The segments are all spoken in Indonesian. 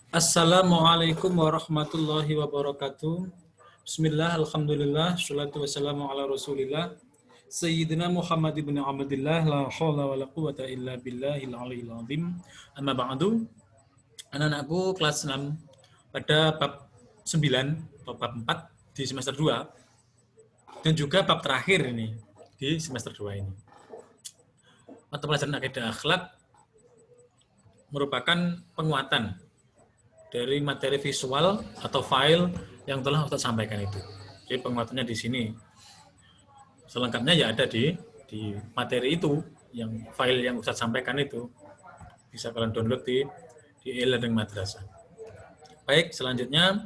Assalamualaikum warahmatullahi wabarakatuh. Bismillah, alhamdulillah, salatu wassalamu ala rasulillah Sayyidina Muhammad ibn Abdillah, la hawla wa la quwata illa billahil aliyil azim. Amma ba'du, anak-anakku kelas 6 pada bab 9 atau bab 4 di semester 2 dan juga bab terakhir ini di semester 2 ini. Mata pelajaran akidah akhlak merupakan penguatan dari materi visual atau file yang telah Ustaz sampaikan itu. Jadi penguatannya di sini. Selengkapnya ya ada di materi itu, yang file yang Ustaz sampaikan itu. Bisa kalian download di e-learning madrasah. Baik, selanjutnya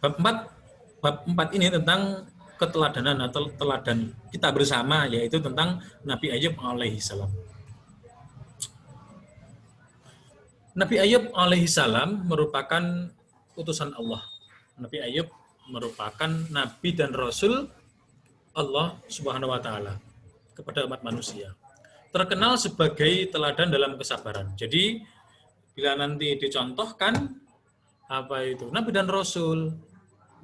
bab 4 ini tentang keteladanan atau teladan kita bersama, yaitu tentang Nabi Ayub alaihi salam. Nabi Ayub alaihissalam merupakan utusan Allah. Nabi Ayub merupakan nabi dan rasul Allah Subhanahu wa taala kepada umat manusia. Terkenal sebagai teladan dalam kesabaran. Jadi bila nanti dicontohkan apa itu nabi dan rasul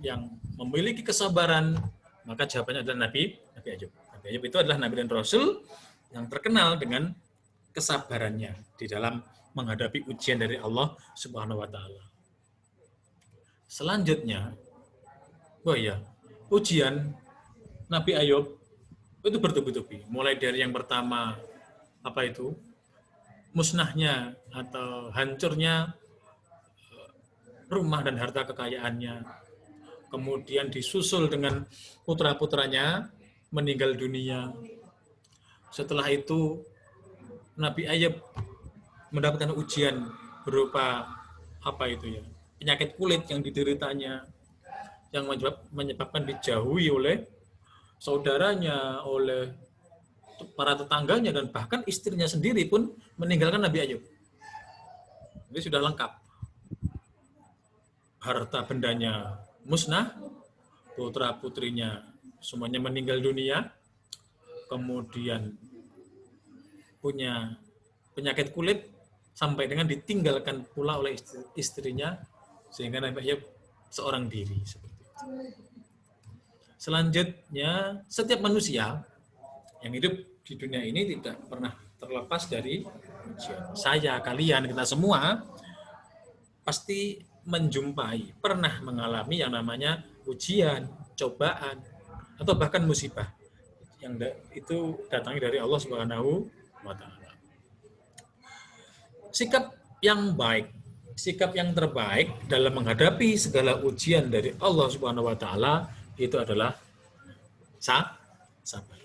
yang memiliki kesabaran, maka jawabannya adalah Nabi Ayub. Nabi Ayub itu adalah nabi dan rasul yang terkenal dengan kesabarannya di dalam menghadapi ujian dari Allah Subhanahu wa taala. Selanjutnya, ujian Nabi Ayub itu bertubi-tubi. Mulai dari yang pertama apa itu? Musnahnya atau hancurnya rumah dan harta kekayaannya. Kemudian disusul dengan putra-putranya meninggal dunia. Setelah itu Nabi Ayub mendapatkan ujian berupa apa itu ya, penyakit kulit yang dideritanya, yang menyebabkan dijauhi oleh saudaranya, oleh para tetangganya, dan bahkan istrinya sendiri pun meninggalkan Nabi Ayub. Ini sudah lengkap. Harta bendanya musnah, putra-putrinya semuanya meninggal dunia, kemudian punya penyakit kulit, sampai dengan ditinggalkan pula oleh istrinya, sehingga Nabi Ayub seorang diri. Seperti itu. Selanjutnya, setiap manusia yang hidup di dunia ini tidak pernah terlepas dari ujian. Saya, kalian, kita semua pasti menjumpai, pernah mengalami yang namanya ujian, cobaan, atau bahkan musibah yang itu datangnya dari Allah Subhanahu wa taala. Sikap yang baik, sikap yang terbaik dalam menghadapi segala ujian dari Allah Subhanahu wa taala itu adalah sabar.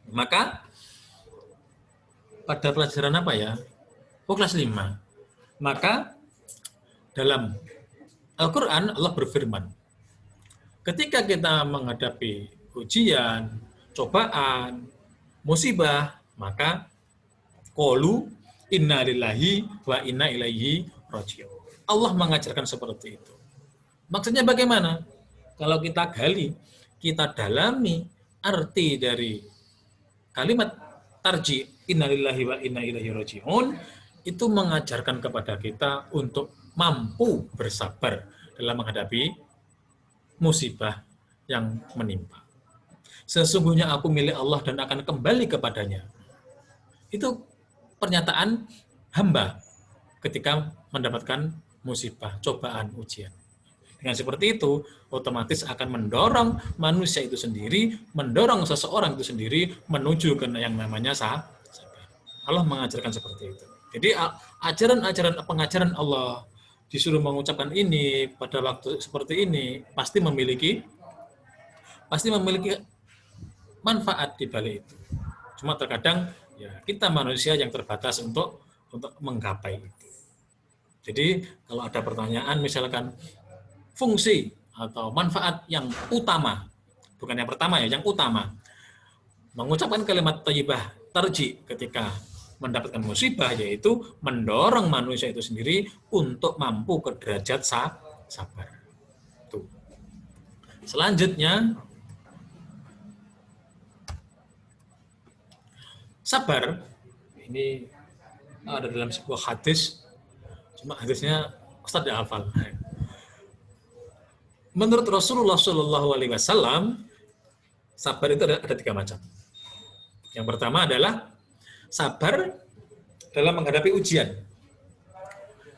Maka pada pelajaran apa ya? Kelas 5. Maka dalam Al-Qur'an Allah berfirman, ketika kita menghadapi ujian, cobaan, musibah, maka qalu inna lillahi wa inna ilaihi raji'un. Allah mengajarkan seperti itu. Maksudnya bagaimana? Kalau kita gali, kita dalami arti dari kalimat tarji inna lillahi wa inna ilaihi raji'un, itu mengajarkan kepada kita untuk mampu bersabar dalam menghadapi musibah yang menimpa. Sesungguhnya aku milik Allah dan akan kembali kepadanya. Itu pernyataan hamba ketika mendapatkan musibah, cobaan, ujian. Dengan seperti itu, otomatis akan mendorong manusia itu sendiri, mendorong seseorang itu sendiri menuju ke yang namanya sabar. Allah mengajarkan seperti itu. Jadi pengajaran Allah disuruh mengucapkan ini pada waktu seperti ini pasti memiliki manfaat di balik itu. Cuma terkadang ya kita manusia yang terbatas untuk menggapai itu. Jadi kalau ada pertanyaan misalkan fungsi atau manfaat yang utama, bukan yang pertama ya, yang utama, mengucapkan kalimat thayyibah tarji ketika mendapatkan musibah, yaitu mendorong manusia itu sendiri untuk mampu ke derajat sabar. Tuh. Selanjutnya, sabar ini ada dalam sebuah hadis Cuma hadisnya Ustaz tidak hafal. Menurut Rasulullah Shallallahu Alaihi Wasallam, sabar itu ada 3 macam. Yang pertama adalah sabar dalam menghadapi ujian,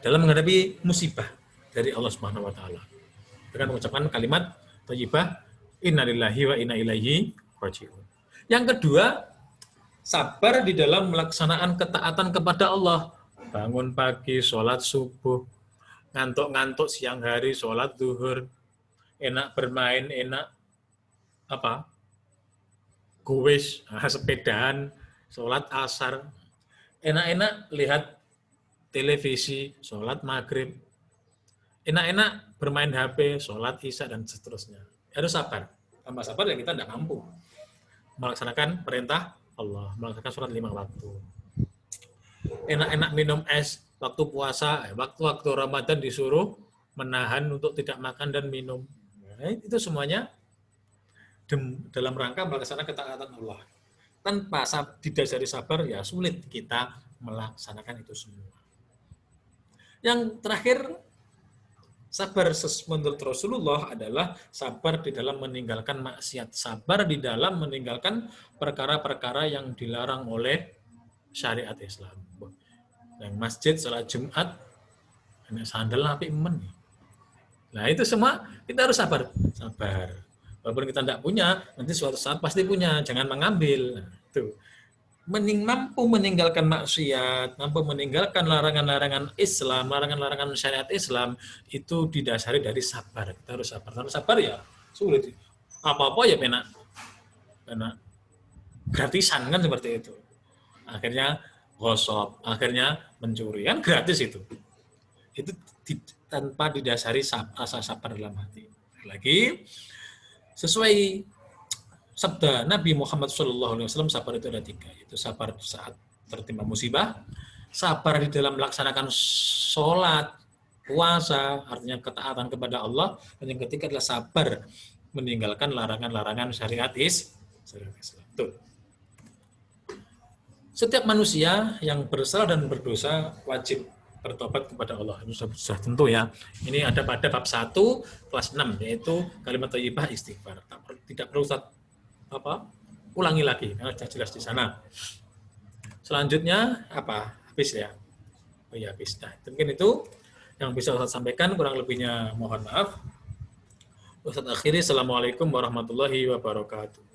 dalam menghadapi musibah dari Allah Subhanahu Wa Taala, dengan mengucapkan kalimat thayyibah, innalillahi wa inna ilaihi raji'un. Yang kedua, sabar di dalam melaksanakan ketaatan kepada Allah. Bangun pagi, sholat subuh, ngantuk-ngantuk siang hari, sholat duhur, enak bermain, enak guwis, sepedaan, sholat asar, enak-enak lihat televisi, sholat maghrib, enak-enak bermain HP, sholat isya, dan seterusnya. Harus sabar. Tanpa sabar ya kita tidak mampu melaksanakan perintah Allah, melaksanakan sholat 5 waktu. Enak-enak minum es waktu puasa, waktu Ramadan disuruh menahan untuk tidak makan dan minum. Itu semuanya dalam rangka melaksanakan ketaatan Allah. Tanpa didasari sabar, ya sulit kita melaksanakan itu semua. Yang terakhir, sabar menurut Rasulullah adalah sabar di dalam meninggalkan maksiat. Sabar di dalam meninggalkan perkara-perkara yang dilarang oleh syariat Islam. Yang masjid, salat Jumat, sandal api men. Nah itu semua kita harus sabar. Walaupun kita tidak punya, nanti suatu saat pasti punya. Jangan mengambil. Nah, itu. Mampu meninggalkan maksiat, mampu meninggalkan larangan-larangan Islam, larangan-larangan syariat Islam, itu didasari dari sabar. Kita harus sabar. Tanpa sabar ya sulit. Apa-apa ya pena gratisan kan seperti itu. Akhirnya gosok, akhirnya mencuri, kan gratis itu. Itu tanpa didasari rasa sabar dalam hati. Lagi sesuai sabda Nabi Muhammad SAW, sabar itu ada 3, yaitu sabar saat tertimpa musibah, sabar di dalam melaksanakan sholat, puasa, artinya ketaatan kepada Allah, dan yang ketiga adalah sabar meninggalkan larangan-larangan syariat Islam. Tuh. Setiap manusia yang bersalah dan berdosa wajib bertobat kepada Allah. Itu sudah tentu ya. Ini ada pada bab 1 kelas 6, yaitu kalimat thayyibah istighfar. Tidak perlu ulangi lagi, karena sudah jelas di sana. Selanjutnya habis ya. Oh ya, habis. Nah, mungkin itu yang bisa Ustaz sampaikan, kurang lebihnya mohon maaf. Ustaz akhiri, assalamualaikum warahmatullahi wabarakatuh.